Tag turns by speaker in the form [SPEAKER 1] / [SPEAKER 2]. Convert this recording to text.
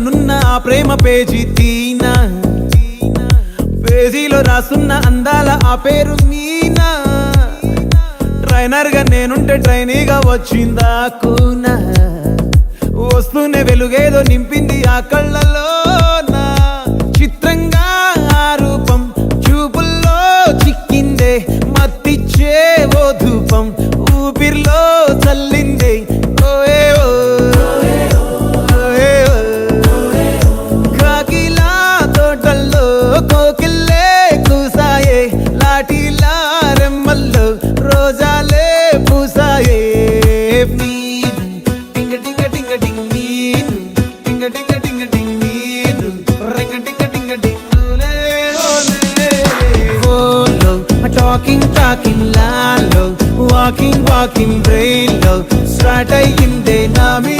[SPEAKER 1] నున్న ఆ ప్రేమ పేజీ తీనా, పేజీలో రాసున్న అందాల ఆ పేరు మీనా. ట్రైనర్ గా నేనుంటే ట్రైనీగా వచ్చిందా కూనా, వస్తూనే వెలుగేదో నింపింది ఆ కళ్ళలోన. చిత్రంగా ఆ రూపం చూపుల్లో చిక్కిందే, మత్తిచ్చే ఓ ధూపం ఊపిరిలో చల్లిందే. కాకిలా తోటల్లో కోకిల్లే కూసాయే, లాఠీలా రెమ్మల్లో రోజాలే పూసాయే. టింగ టింగ టింగ టింగ్ నీరు, టింగ టింగ టింగ టింగ్ నీరు, రింగ టింగ టింగ టింగులే ఓలో. టాకింగ్ టాకింగ్ లాలో, వాకింగ్ వాకింగ్ బ్రెయిన్ లో స్టార్ట్ అయ్యిందే నా మీ